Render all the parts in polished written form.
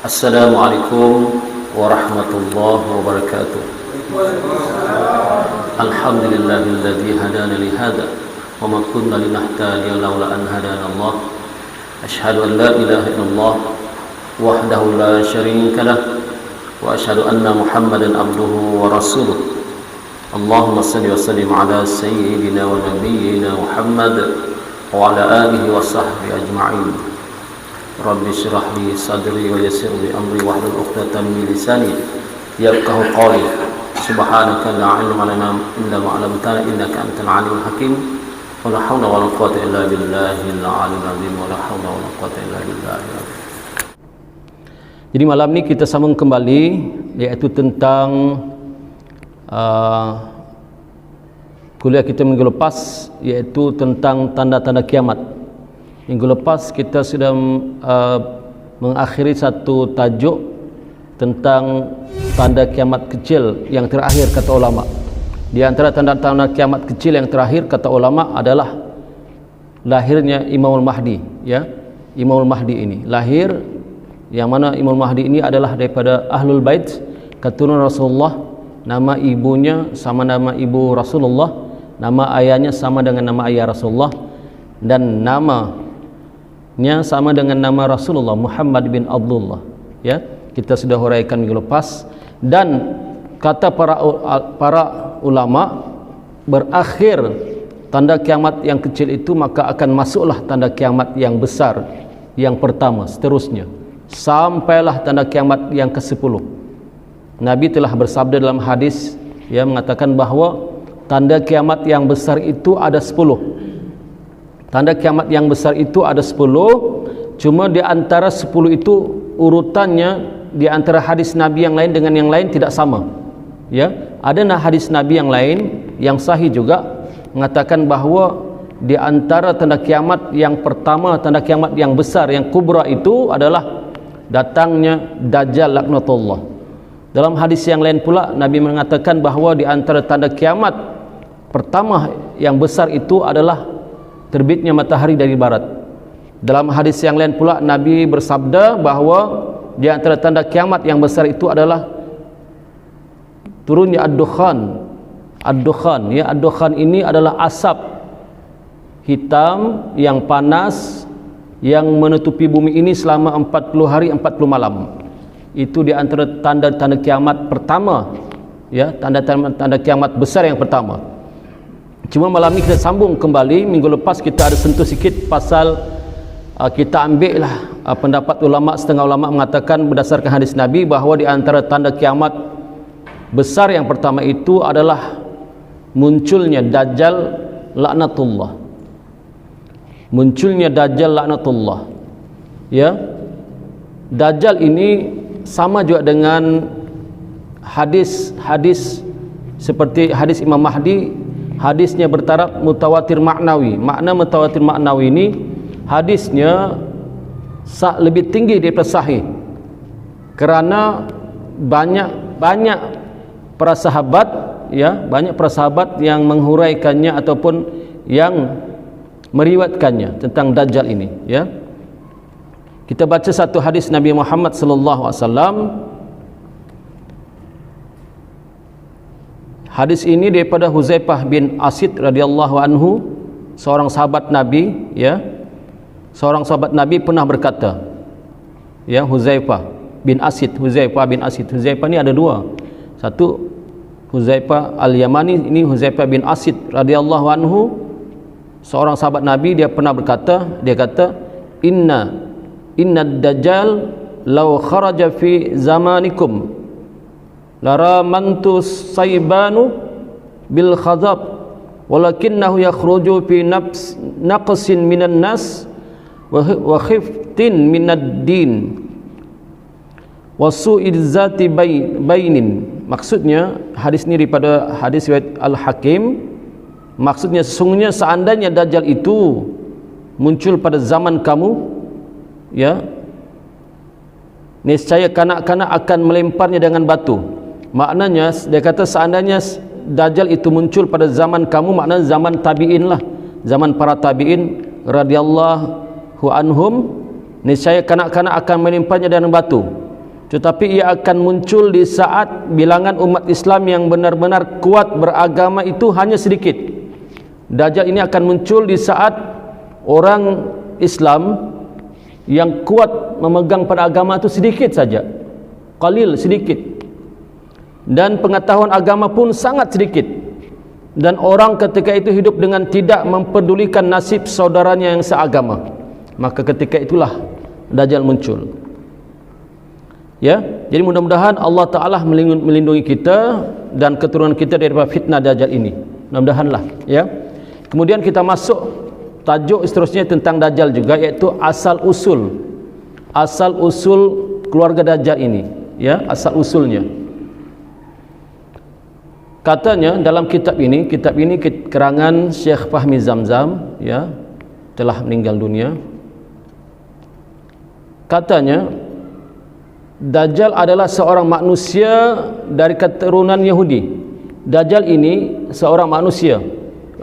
Assalamualaikum warahmatullahi wabarakatuh. Alhamdulillahilladzi hadana li hadza wa ma kunna linahtadiya laula an hadana Allah. Asyhadu an la ilaha illallah wahdahu la syarika lah wa asyhadu anna Muhammadan abduhu wa rasuluh. Allahumma salli wa sallim ala sayyidina wa nabiyyina Muhammad wa ala alihi wa sahbihi ajma'in. Rabbi syrah li sadri wa yassir li amri wahlul 'uqdatam min lisani yafqahu qawli. Subhanaka la 'ilma lana illa ma 'allamtana innaka antal 'alimul hakim. Wa la haula wa la quwwata illa billahil 'aliyyil 'azim. Wa la haula wa la quwwata illa billah. Jadi malam ni kita sambung kembali, iaitu tentang kuliah kita minggu lepas, iaitu tentang tanda-tanda kiamat. Minggu lepas kita sudah mengakhiri satu tajuk tentang tanda kiamat kecil yang terakhir kata ulama. Di antara tanda-tanda kiamat kecil yang terakhir kata ulama adalah lahirnya Imamul Mahdi, ya. Imamul Mahdi ini lahir, yang mana Imamul Mahdi ini adalah daripada Ahlul Bait, keturunan Rasulullah. Nama ibunya sama nama ibu Rasulullah, nama ayahnya sama dengan nama ayah Rasulullah, dan namanya sama dengan nama Rasulullah, Muhammad bin Abdullah, ya. Kita sudah huraikan minggu lepas. Dan kata para ulama, berakhir tanda kiamat yang kecil itu, maka akan masuklah tanda kiamat yang besar yang pertama, seterusnya sampailah tanda kiamat yang ke-10. Nabi telah bersabda dalam hadis, ya, mengatakan bahawa tanda kiamat yang besar itu ada 10. Tanda kiamat yang besar itu ada 10, cuma di antara 10 itu urutannya di antara hadis Nabi yang lain dengan yang lain tidak sama. Ya, ada hadis Nabi yang lain yang sahih juga mengatakan bahawa di antara tanda kiamat yang pertama, tanda kiamat yang besar yang kubra itu adalah datangnya Dajjal laknatullah. Dalam hadis yang lain pula Nabi mengatakan bahawa di antara tanda kiamat pertama yang besar itu adalah terbitnya matahari dari barat. Dalam hadis yang lain pula Nabi bersabda bahawa di antara tanda kiamat yang besar itu adalah turunnya ad-dukhan. Ad-dukhan, ya, ad-dukhan ini adalah asap hitam yang panas yang menutupi bumi ini selama 40 hari 40 malam. Itu di antara tanda-tanda kiamat pertama, ya, tanda-tanda kiamat besar yang pertama. Cuma malam ni kita sambung kembali. Minggu lepas kita ada sentuh sikit pasal kita ambil lah pendapat ulama, setengah ulama mengatakan berdasarkan hadis Nabi bahawa di antara tanda kiamat besar yang pertama itu adalah munculnya Dajjal laknatullah. Munculnya Dajjal laknatullah, ya. Dajjal ini sama juga dengan hadis seperti hadis Imam Mahdi. Hadisnya bertaraf mutawatir maknawi. Makna mutawatir maknawi ini hadisnya lebih tinggi daripada sahih, kerana banyak para sahabat, ya, banyak para sahabat yang menghuraikannya ataupun yang meriwayatkannya tentang Dajjal ini, ya. Kita baca satu hadis Nabi Muhammad sallallahu alaihi wasallam. Hadis ini daripada Huzaifah bin Asid radhiyallahu anhu, seorang sahabat Nabi, ya. Seorang sahabat Nabi pernah berkata, ya, Huzaifah bin Asid. Huzaifah ni ada dua. Satu Huzaifah al-Yamani, ini Huzaifah bin Asid radhiyallahu anhu, seorang sahabat Nabi. Dia pernah berkata, dia kata, inna dajjal law kharaja fi zamanikum laramantu saybanu bil khazab walakinnahu yakhruju fi naqsin minan nas wa khiftin minad din wa su'id zati bainin. Maksudnya hadis ini daripada hadis riwayat Al-Hakim. Maksudnya sesungguhnya seandainya Dajjal itu muncul pada zaman kamu, ya, niscaya kanak-kanak akan melemparnya dengan batu. Maknanya dia kata seandainya Dajjal itu muncul pada zaman kamu, maknanya zaman tabi'in lah, zaman para tabi'in radhiyallahu anhum, niscaya kanak-kanak akan menimpanya dengan batu. tetapi ia akan muncul di saat bilangan umat Islam yang benar-benar kuat beragama itu hanya sedikit. Dajjal ini akan muncul di saat orang Islam yang kuat memegang pada agama itu sedikit saja, qalil, sedikit, dan pengetahuan agama pun sangat sedikit, dan orang ketika itu hidup dengan tidak mempedulikan nasib saudaranya yang seagama. Maka ketika itulah Dajjal muncul. Ya, jadi mudah-mudahan Allah Ta'ala melindungi kita dan keturunan kita daripada fitnah Dajjal ini. Mudah-mudahanlah, ya. Kemudian kita masuk tajuk seterusnya tentang Dajjal juga, iaitu asal usul keluarga Dajjal ini, ya, asal usulnya. Katanya dalam kitab ini keterangan Syekh Fahmi Zamzam, ya, telah meninggal dunia. Katanya Dajjal adalah seorang manusia dari keturunan Yahudi. Dajjal ini seorang manusia.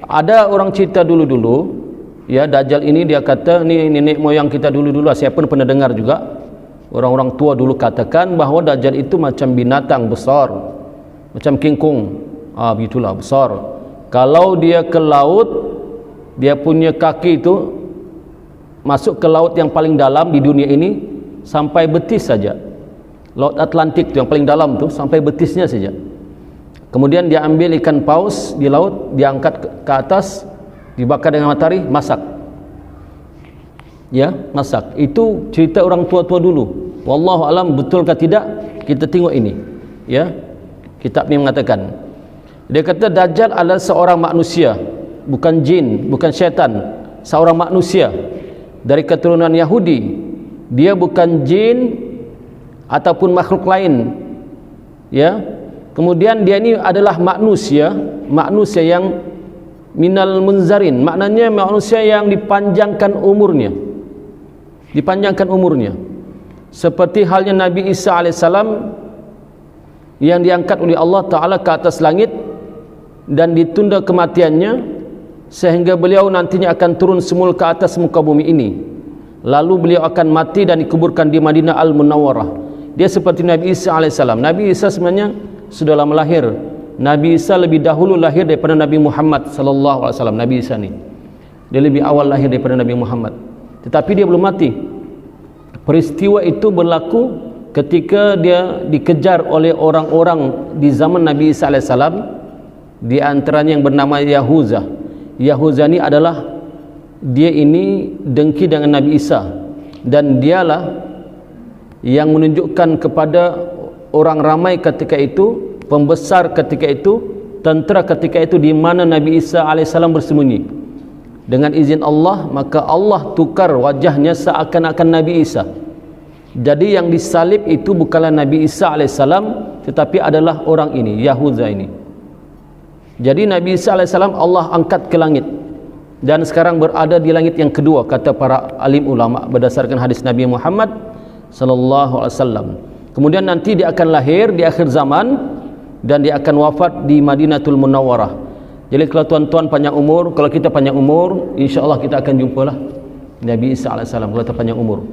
Ada orang cerita dulu-dulu, ya, Dajjal ini dia kata ni nenek moyang kita dulu-dulu, saya pun pernah dengar juga. Orang-orang tua dulu katakan bahawa Dajjal itu macam binatang besar, macam king kong. Begitulah, besar. Kalau dia ke laut, dia punya kaki itu masuk ke laut yang paling dalam di dunia ini sampai betis saja. Laut Atlantik itu yang paling dalam tu sampai betisnya saja. Kemudian dia ambil ikan paus di laut, dia angkat ke atas, dibakar dengan matahari, masak. Ya, masak. Itu cerita orang tua-tua dulu. Wallahu alam betulkah tidak? Kita tengok ini. Ya. Kitab ini mengatakan. Dia kata Dajjal adalah seorang manusia, bukan jin, bukan syaitan, seorang manusia dari keturunan Yahudi. Dia bukan jin ataupun makhluk lain, ya. Kemudian dia ini adalah manusia yang minal munzarin, maknanya manusia yang dipanjangkan umurnya, seperti halnya Nabi Isa alaihissalam yang diangkat oleh Allah Ta'ala ke atas langit dan ditunda kematiannya sehingga beliau nantinya akan turun semula ke atas muka bumi ini, lalu beliau akan mati dan dikuburkan di Madinah Al-Munawwarah. Dia seperti Nabi Isa alaihissalam. Nabi Isa sebenarnya sudah lama lahir. Nabi Isa lebih dahulu lahir daripada Nabi Muhammad sallallahu alaihi wasallam. Nabi Isa ni dia lebih awal lahir daripada Nabi Muhammad, tetapi dia belum mati. Peristiwa itu berlaku ketika dia dikejar oleh orang-orang di zaman Nabi Isa alaihissalam, di antaranya yang bernama Yahuza. Yahuza ni adalah dia ini dengki dengan Nabi Isa, dan dialah yang menunjukkan kepada orang ramai ketika itu, pembesar ketika itu, tentera ketika itu, di mana Nabi Isa alaihissalam bersembunyi. Dengan izin Allah, maka Allah tukar wajahnya seakan-akan Nabi Isa. Jadi yang disalib itu bukanlah Nabi Isa alaihissalam, tetapi adalah orang ini, Yahuza ini. Jadi Nabi Isa alaihissalam Allah angkat ke langit, dan sekarang berada di langit yang kedua, kata para alim ulama berdasarkan hadis Nabi Muhammad sallallahu alaihi wasallam. Kemudian nanti dia akan lahir di akhir zaman dan dia akan wafat di Madinatul Munawwarah. Jadi kalau tuan-tuan panjang umur, kalau kita panjang umur, insya-Allah kita akan jumpalah Nabi Isa alaihissalam kalau kita panjang umur.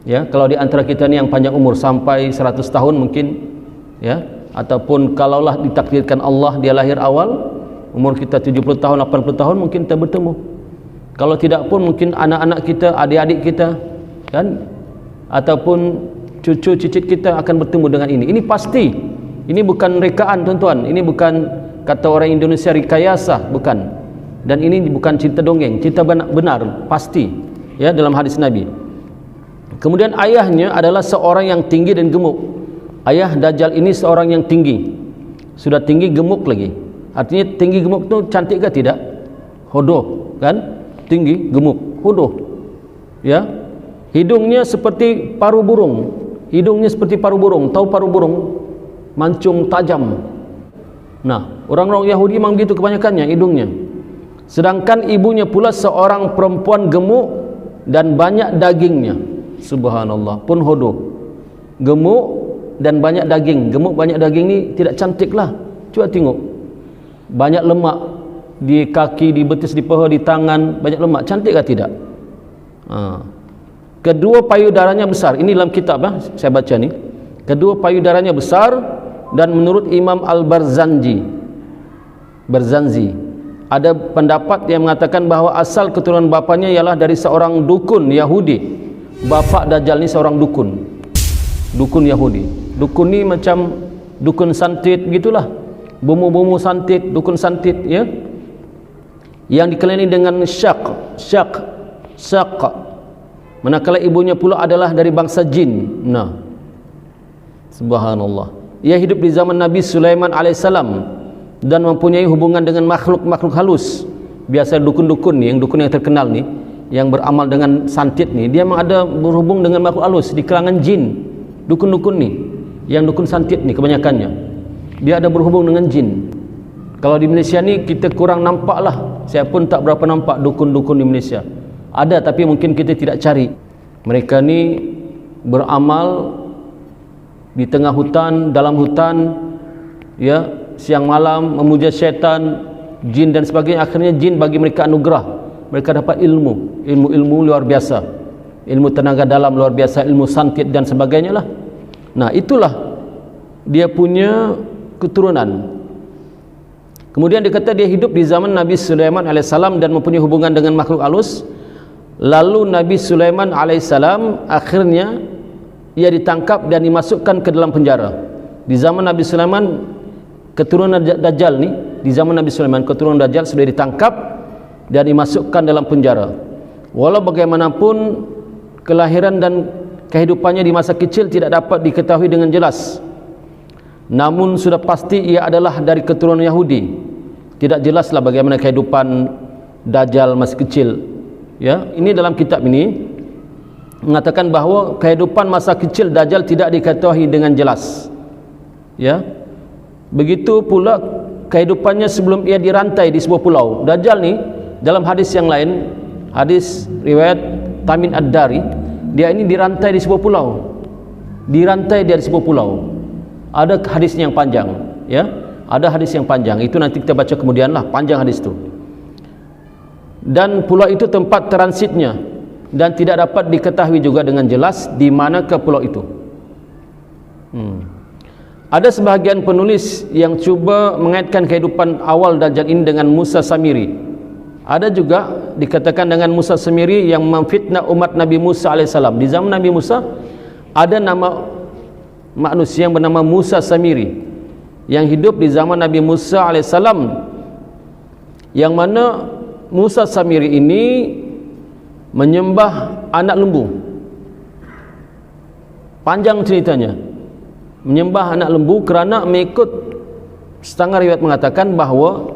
Ya, kalau di antara kita ni yang panjang umur sampai 100 tahun mungkin, ya, ataupun kalaulah ditakdirkan Allah dia lahir awal, umur kita 70 tahun, 80 tahun mungkin kita bertemu. Kalau tidak pun mungkin anak-anak kita, adik-adik kita, kan, ataupun cucu cicit kita akan bertemu dengan ini. Ini pasti. Ini bukan rekaan, tuan-tuan. Ini bukan kata orang Indonesia rekayasa, bukan. Dan ini bukan cerita dongeng, cerita benar, pasti. Ya, dalam hadis Nabi. Kemudian ayahnya adalah seorang yang tinggi dan gemuk. Ayah Dajjal ini seorang yang tinggi. Sudah tinggi, gemuk lagi. Artinya tinggi gemuk itu cantik ke tidak? Hodoh, kan? Tinggi, gemuk, hodoh. Ya. Hidungnya seperti paruh burung. Hidungnya seperti paruh burung. Tahu paruh burung? Mancung tajam. Nah, orang-orang Yahudi memang begitu kebanyakannya hidungnya. Sedangkan ibunya pula seorang perempuan gemuk dan banyak dagingnya. Subhanallah, pun hodoh. Gemuk dan banyak daging. Gemuk banyak daging ni tidak cantik lah. Cuba tengok. Banyak lemak di kaki, di betis, di paha, di tangan. Banyak lemak. Cantik ke tidak? Kedua payudaranya besar. Ini dalam kitab, saya baca ni. Kedua, payudaranya besar. Dan menurut Imam Al-Barzanji, ada pendapat yang mengatakan bahawa asal keturunan bapanya ialah dari seorang dukun Yahudi. Bapa Dajjal ni seorang dukun Yahudi. Dukun ni macam dukun santit begitulah, bomo-bomo santit, dukun santit, ya, yang dikelilingi dengan syak. Manakala ibunya pula adalah dari bangsa jin. Nah, subhanallah. Ia hidup di zaman Nabi Sulaiman alaihissalam dan mempunyai hubungan dengan makhluk-makhluk halus. Biasa dukun-dukun ni, yang dukun yang terkenal ni, yang beramal dengan santit ni, dia memang ada berhubung dengan makhluk halus di kalangan jin. Dukun-dukun ni, yang dukun santit ni kebanyakannya, dia ada berhubung dengan jin. Kalau di Malaysia ni kita kurang nampak lah. Saya pun tak berapa nampak dukun-dukun di Malaysia. Ada tapi mungkin kita tidak cari. Mereka ni beramal di tengah hutan, dalam hutan, ya, siang malam memuja syaitan, jin dan sebagainya. Akhirnya jin bagi mereka anugerah. Mereka dapat ilmu luar biasa, ilmu tenaga dalam luar biasa, ilmu santit dan sebagainya lah. Nah, itulah dia punya keturunan. Kemudian dia kata dia hidup di zaman Nabi Sulaiman alaihissalam dan mempunyai hubungan dengan makhluk halus. Lalu Nabi Sulaiman alaihissalam akhirnya ia ditangkap dan dimasukkan ke dalam penjara. Di zaman Nabi Sulaiman, keturunan Dajjal ni, di zaman Nabi Sulaiman keturunan Dajjal sudah ditangkap dan dimasukkan dalam penjara. Walau bagaimanapun kelahiran dan kehidupannya di masa kecil tidak dapat diketahui dengan jelas. Namun sudah pasti ia adalah dari keturunan Yahudi. Tidak jelaslah bagaimana kehidupan Dajjal masih kecil. Ya, ini dalam kitab ini mengatakan bahawa kehidupan masa kecil Dajjal tidak diketahui dengan jelas. Ya. Begitu pula kehidupannya sebelum ia dirantai di sebuah pulau. Dajjal ni dalam hadis yang lain, hadis riwayat Tamim Ad-Dari, dia ini dirantai di sebuah pulau. Dirantai dia di sebuah pulau. Ada hadisnya yang panjang, ya. Ada hadis yang panjang. Itu nanti kita baca kemudianlah, panjang hadis itu. Dan pulau itu tempat transitnya dan tidak dapat diketahui juga dengan jelas di mana ke pulau itu. Ada sebahagian penulis yang cuba mengaitkan kehidupan awal Dajjal ini dengan Musa Samiri. Ada juga dikatakan dengan Musa Samiri yang memfitnah umat Nabi Musa alaihissalam. Di zaman Nabi Musa ada nama manusia yang bernama Musa Samiri yang hidup di zaman Nabi Musa alaihissalam, yang mana Musa Samiri ini menyembah anak lembu. Panjang ceritanya, menyembah anak lembu kerana mengikut setengah riwayat mengatakan bahawa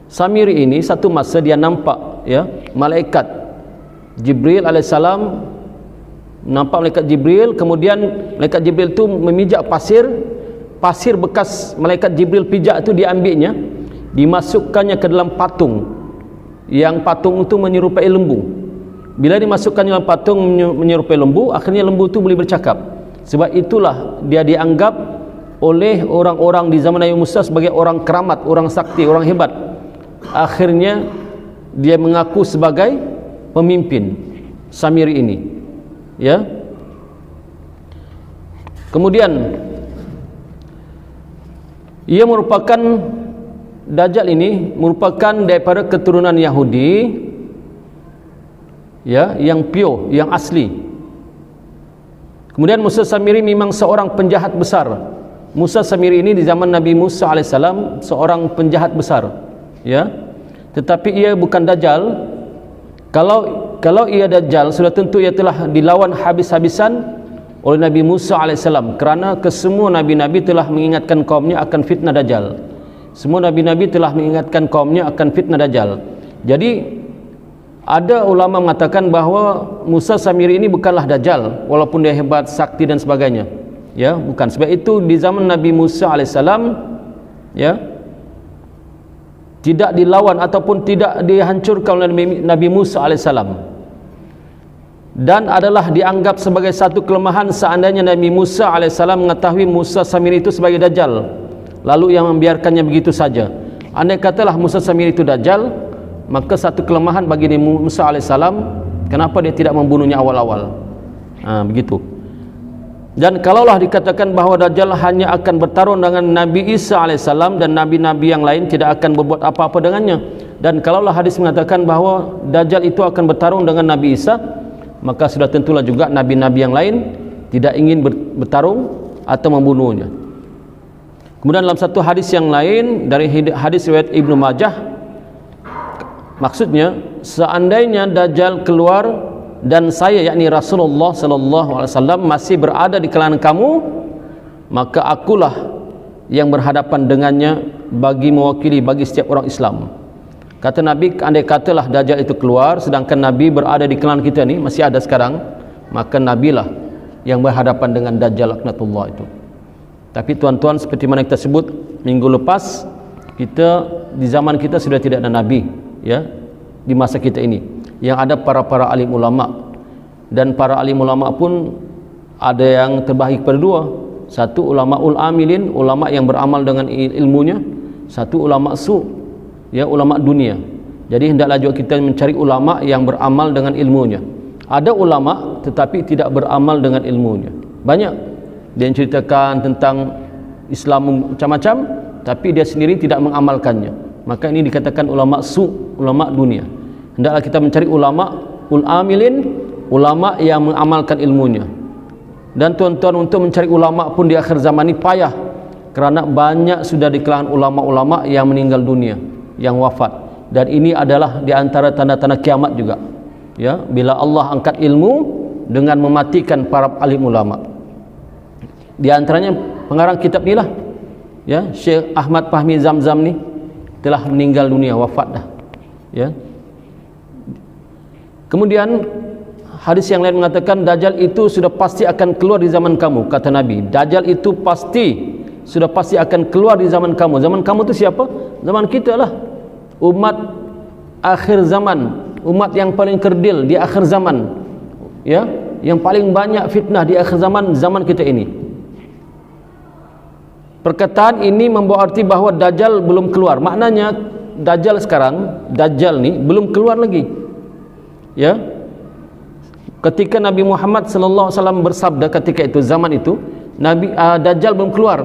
Samiri ini satu masa dia nampak, ya, malaikat Jibril alaihissalam, nampak malaikat Jibril. Kemudian malaikat Jibril itu memijak pasir bekas malaikat Jibril pijak itu diambilnya, dimasukkannya ke dalam patung, yang patung itu menyerupai lembu. Bila dimasukkan dalam patung menyerupai lembu, akhirnya lembu itu boleh bercakap. Sebab itulah dia dianggap oleh orang-orang di zaman Nabi Musa sebagai orang keramat, orang sakti, orang hebat. Akhirnya dia mengaku sebagai pemimpin Samiri ini, ya. Kemudian ia merupakan Dajjal ini merupakan daripada keturunan Yahudi, ya, yang pure, yang asli. Kemudian Musa Samiri memang seorang penjahat besar. Musa Samiri ini di zaman Nabi Musa alaihissalam seorang penjahat besar, ya. Tetapi ia bukan Dajjal. Kalau ia Dajjal, sudah tentu ia telah dilawan habis-habisan oleh Nabi Musa alaihissalam, kerana kesemua nabi-nabi telah mengingatkan kaumnya akan fitnah Dajjal. Semua nabi-nabi telah mengingatkan kaumnya akan fitnah Dajjal. Jadi ada ulama mengatakan bahawa Musa Samiri ini bukanlah Dajjal, walaupun dia hebat, sakti dan sebagainya, ya, bukan. Sebab itu di zaman Nabi Musa alaihissalam, ya, tidak dilawan ataupun tidak dihancurkan oleh Nabi Musa alaihissalam, dan adalah dianggap sebagai satu kelemahan seandainya Nabi Musa alaihissalam mengetahui Musa Samiri itu sebagai Dajjal, lalu yang membiarkannya begitu saja. Andai katalah Musa Samiri itu Dajjal, maka satu kelemahan bagi Nabi Musa alaihissalam, kenapa dia tidak membunuhnya awal-awal. Begitu. Dan kalaulah dikatakan bahawa Dajjal hanya akan bertarung dengan Nabi Isa alaihissalam dan nabi-nabi yang lain, tidak akan berbuat apa-apa dengannya. Dan kalaulah hadis mengatakan bahawa Dajjal itu akan bertarung dengan Nabi Isa, maka sudah tentulah juga nabi-nabi yang lain tidak ingin bertarung atau membunuhnya. Kemudian dalam satu hadis yang lain dari hadis riwayat Ibnu Majah, maksudnya seandainya Dajjal keluar dan saya, yakni Rasulullah sallallahu alaihi wasallam, masih berada di kalangan kamu, maka akulah yang berhadapan dengannya bagi mewakili bagi setiap orang Islam. Kata Nabi, andai katalah Dajjal itu keluar sedangkan Nabi berada di kalangan kita ni, masih ada sekarang, maka Nabilah yang berhadapan dengan Dajjal laknatullah itu. Tapi tuan-tuan, seperti mana kita sebut minggu lepas, kita di zaman kita sudah tidak ada Nabi, ya, di masa kita ini. Yang ada para alim ulama, dan para alim ulama pun ada yang terbahagi kepada dua. Satu ulamaul amilin, ulama yang beramal dengan ilmunya. Satu ulama su, ya, ulama dunia. Jadi hendaklah juga kita mencari ulama yang beramal dengan ilmunya. Ada ulama tetapi tidak beramal dengan ilmunya. Banyak dia menceritakan tentang Islam macam-macam, tapi dia sendiri tidak mengamalkannya. Maka ini dikatakan ulama su, ulama dunia. Hendaklah kita mencari ulama ul-amilin, ulama yang mengamalkan ilmunya. Dan tuan-tuan, untuk mencari ulama pun di akhir zaman ini payah, kerana banyak sudah di kalangan ulama-ulama yang meninggal dunia, yang wafat. Dan ini adalah di antara tanda-tanda kiamat juga, ya, bila Allah angkat ilmu dengan mematikan para alim ulama. Di antaranya pengarang kitab inilah, ya, Syekh Ahmad Fahmi Zamzam ni telah meninggal dunia, wafat dah, ya. Kemudian hadis yang lain mengatakan Dajjal itu sudah pasti akan keluar di zaman kamu. Kata Nabi, Dajjal itu sudah pasti akan keluar di zaman kamu. Zaman kamu itu siapa? Zaman kita lah, umat akhir zaman, umat yang paling kerdil di akhir zaman, ya, yang paling banyak fitnah di akhir zaman, zaman kita ini. Perkataan ini membawa arti bahawa Dajjal belum keluar. Maknanya Dajjal sekarang, Dajjal ni belum keluar lagi, ya. Ketika Nabi Muhammad sallallahu alaihi wasallam bersabda ketika itu, zaman itu Dajjal belum keluar.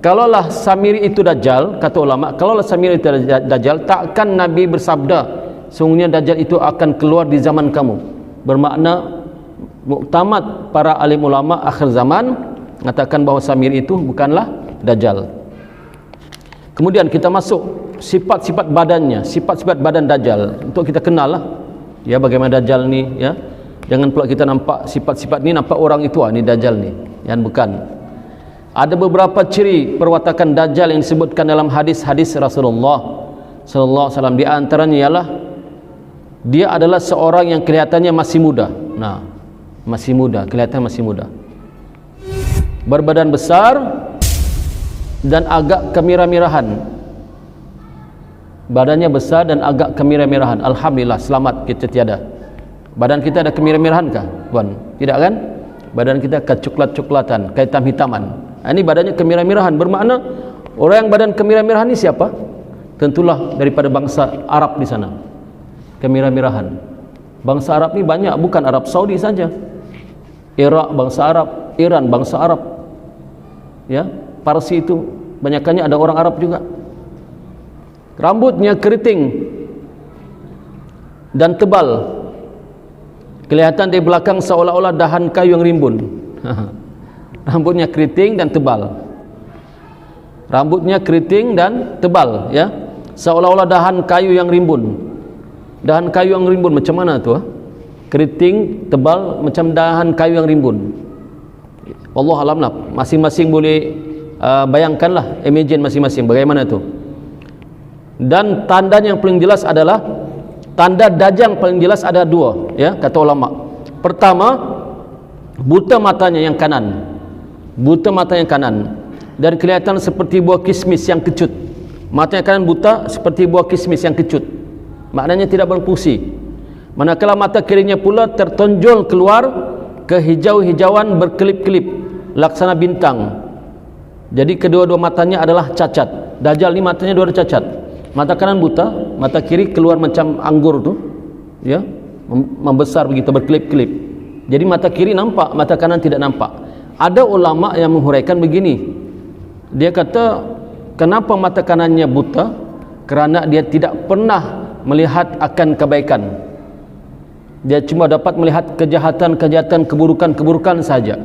Kalaulah Samiri itu Dajjal, kata ulama, kalaulah Samiri itu Dajjal, takkan Nabi bersabda sungguhnya Dajjal itu akan keluar di zaman kamu. Bermakna muktamad para alim ulama akhir zaman mengatakan bahawa Samiri itu bukanlah Dajjal. Kemudian kita masuk sifat-sifat badannya, sifat-sifat badan Dajjal untuk kita kenal lah, ya, bagaimana Dajjal ni, ya. Jangan pula kita nampak sifat-sifat ni nampak orang itu, ni Dajjal ni, yang bukan. Ada beberapa ciri perwatakan Dajjal yang disebutkan dalam hadis-hadis Rasulullah sallallahu alaihi wasallam. Di antaranya ialah dia adalah seorang yang kelihatannya masih muda. Nah, masih muda, kelihatan masih muda. Berbadan besar dan agak kemira-mirahan. Badannya besar dan agak kemira-mirahan. Alhamdulillah, selamat kita tiada. Badan kita ada kemira-mirahan kah, tuan? Tidak kan? Badan kita kecoklat-coklatan, kehitam-hitaman. Ini badannya kemira-mirahan. Bermakna orang yang badan kemira-mirahan ini siapa? Tentulah daripada bangsa Arab di sana. Kemira-mirahan. Bangsa Arab ni banyak, bukan Arab Saudi saja. Iraq bangsa Arab, Iran bangsa Arab, ya. Parsi itu banyakannya ada orang Arab juga. Rambutnya keriting dan tebal, kelihatan di belakang seolah-olah dahan kayu yang rimbun. Rambutnya keriting dan tebal. Rambutnya keriting dan tebal, ya, seolah-olah dahan kayu yang rimbun. Dahan kayu yang rimbun macam mana tu? Keriting, tebal, macam dahan kayu yang rimbun. Wallahu alam lah. Masing-masing boleh bayangkanlah, imagine masing-masing bagaimana tu. Dan tanda yang paling jelas adalah, tanda Dajjal paling jelas ada dua, ya, kata ulama. Pertama, buta matanya yang kanan. Buta mata yang kanan dan kelihatan seperti buah kismis yang kecut. Mata yang kanan buta seperti buah kismis yang kecut. Maknanya tidak berfungsi. Manakala mata kirinya pula tertonjol keluar kehijau-hijauan berkelip-kelip laksana bintang. Jadi kedua-dua matanya adalah cacat. Dajjal ni matanya dua cacat. Mata kanan buta, mata kiri keluar macam anggur tu, ya, membesar begitu, berkelip-kelip. Jadi mata kiri nampak, mata kanan tidak nampak. Ada ulama yang menghuraikan begini. Dia kata, kenapa mata kanannya buta? Kerana dia tidak pernah melihat akan kebaikan. Dia cuma dapat melihat kejahatan-kejahatan, keburukan-keburukan saja.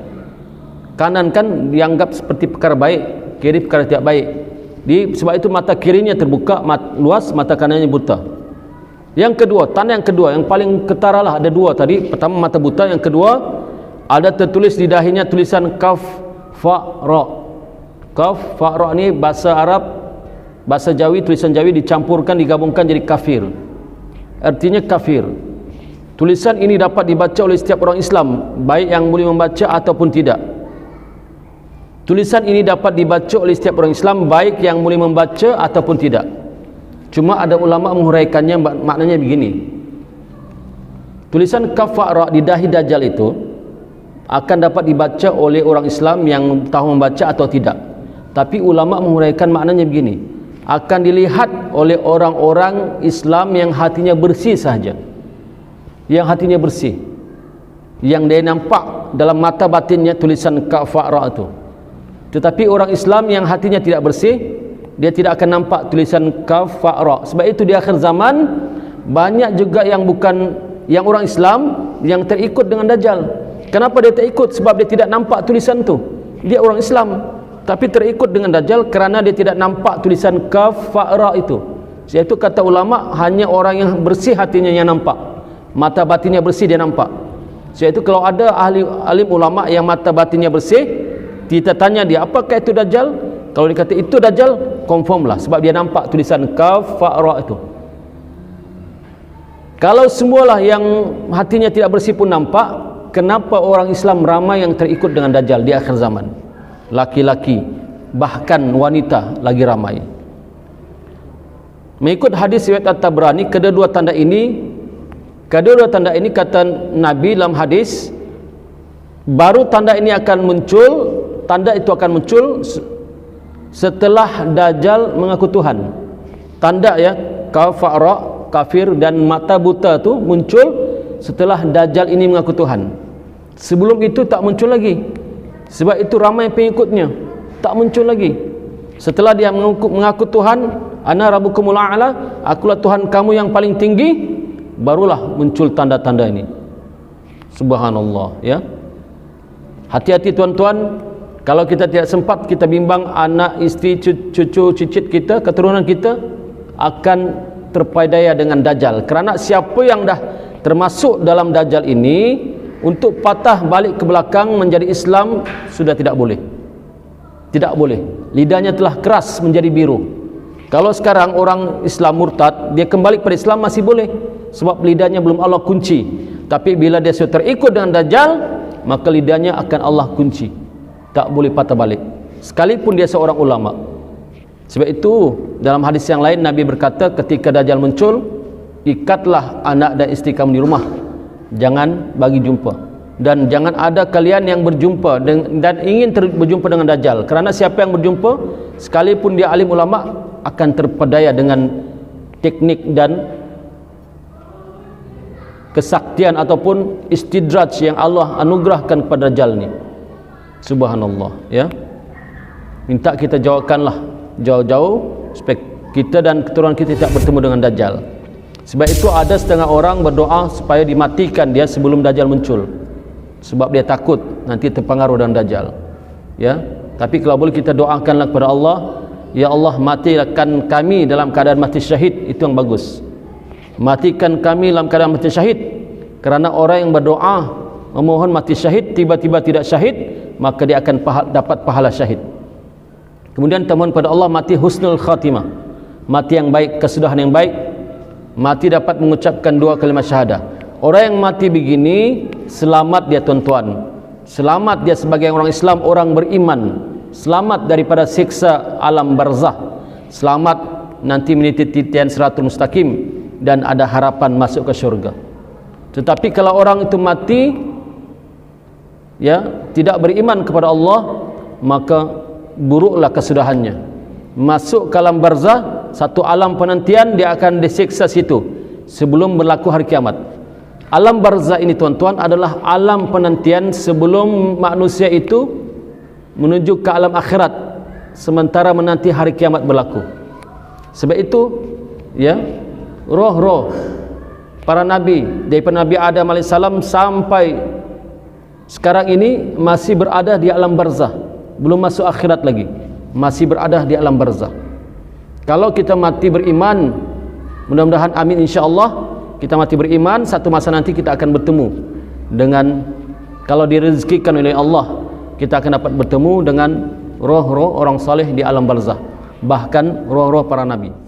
Kanan kan dianggap seperti perkara baik, kiri perkara tidak baik. Sebab itu mata kirinya terbuka luas, mata kanannya buta. Yang kedua, tanda yang kedua, yang paling ketara lah, ada dua tadi. Pertama mata buta, yang kedua ada tertulis di dahinya tulisan kaf fa ra. Kaf fa ra ni bahasa Arab, bahasa Jawi, tulisan Jawi dicampurkan, digabungkan jadi kafir. Artinya kafir. Tulisan ini dapat dibaca oleh setiap orang Islam, baik yang boleh membaca ataupun tidak. Tulisan ini dapat dibaca oleh setiap orang Islam, baik yang boleh membaca ataupun tidak. Cuma ada ulama menghuraikannya, maknanya begini. Tulisan kaf fa ra di dahi Dajjal itu akan dapat dibaca oleh orang Islam yang tahu membaca atau tidak. Tapi ulama menghuraikan maknanya begini, akan dilihat oleh orang-orang Islam yang hatinya bersih sahaja. Yang hatinya bersih, yang dia nampak dalam mata batinnya tulisan kaf fa ra itu. Tetapi orang Islam yang hatinya tidak bersih, dia tidak akan nampak tulisan kaf fa ra. Sebab itu di akhir zaman banyak juga yang bukan yang orang Islam yang terikut dengan Dajjal. Kenapa dia terikut? Sebab dia tidak nampak tulisan tu. Dia orang Islam tapi terikut dengan Dajjal kerana dia tidak nampak tulisan kaf fa ra itu. Iaitu kata ulama, hanya orang yang bersih hatinya yang nampak. Mata batinnya bersih dia nampak. Iaitu kalau ada alim ulama yang mata batinnya bersih, kita tanya dia, apakah itu Dajjal? Kalau dia kata itu Dajjal, confirm lah, sebab dia nampak tulisan kaf fa ra itu. Kalau semualah yang hatinya tidak bersih pun nampak, kenapa orang Islam ramai yang terikut dengan Dajjal di akhir zaman? Laki-laki, bahkan wanita lagi ramai. Mengikut hadis riwayat At-Tabrani, kedua tanda ini kata Nabi dalam hadis, baru tanda ini akan muncul, tanda itu akan muncul setelah Dajjal mengaku Tuhan. Tanda ya, kaf fa ra, kafir dan mata buta tu muncul setelah Dajjal ini mengaku Tuhan. Sebelum itu tak muncul lagi. Sebab itu ramai pengikutnya, tak muncul lagi. Setelah dia mengaku Tuhan, ana rabbukumul a'la, akulah Tuhan kamu yang paling tinggi, barulah muncul tanda-tanda ini. Subhanallah ya. Hati-hati tuan-tuan, kalau kita tidak sempat, kita bimbang anak, isteri, cucu, cicit kita, keturunan kita akan terpedaya dengan Dajjal. Kerana siapa yang dah termasuk dalam Dajjal ini, untuk patah balik ke belakang menjadi Islam sudah tidak boleh. Tidak boleh. Lidahnya telah keras menjadi biru. Kalau sekarang orang Islam murtad, dia kembali kepada Islam masih boleh, sebab lidahnya belum Allah kunci. Tapi bila dia sudah terikut dengan Dajjal, maka lidahnya akan Allah kunci, tak boleh patah balik, sekalipun dia seorang ulama. Sebab itu dalam hadis yang lain Nabi berkata, ketika Dajjal muncul, ikatlah anak dan isteri kamu di rumah, jangan bagi jumpa, dan jangan ada kalian yang berjumpa dan ingin berjumpa dengan Dajjal. Kerana siapa yang berjumpa, sekalipun dia alim ulama, akan terpedaya dengan teknik dan kesaktian ataupun istidraj yang Allah anugerahkan kepada Dajjal ni. Subhanallah ya. Minta kita jauhkanlah jauh-jauh supaya kita dan keturunan kita tidak bertemu dengan Dajjal. Sebab itu ada setengah orang berdoa supaya dimatikan dia sebelum Dajjal muncul, sebab dia takut nanti terpengaruh dengan Dajjal ya. Tapi kalau boleh kita doakanlah kepada Allah, ya Allah, matikan kami dalam keadaan mati syahid, itu yang bagus. Matikan kami dalam keadaan mati syahid. Kerana orang yang berdoa memohon mati syahid, tiba-tiba tidak syahid, maka dia akan dapat pahala syahid. Kemudian mohon pada Allah mati husnul khatimah, mati yang baik, kesudahan yang baik, mati dapat mengucapkan dua kalimat syahadah. Orang yang mati begini selamat dia tuan-tuan, selamat dia sebagai orang Islam, orang beriman, selamat daripada siksa alam barzah, selamat nanti meniti titian siratul mustaqim, dan ada harapan masuk ke syurga. Tetapi kalau orang itu mati ya tidak beriman kepada Allah, maka buruklah kesudahannya, masuk ke alam barzah, satu alam penantian, dia akan disiksa situ sebelum berlaku hari kiamat. Alam barzah ini tuan-tuan adalah alam penantian sebelum manusia itu menuju ke alam akhirat sementara menanti hari kiamat berlaku. Sebab itu ya, roh-roh para nabi daripada Nabi Adam AS sampai sekarang ini masih berada di alam barzah, belum masuk akhirat lagi, masih berada di alam barzah. Kalau kita mati beriman, mudah-mudahan amin insya-Allah, kita mati beriman, satu masa nanti kita akan bertemu dengan, kalau direzekikan oleh Allah, kita akan dapat bertemu dengan roh-roh orang saleh di alam barzah, bahkan roh-roh para nabi.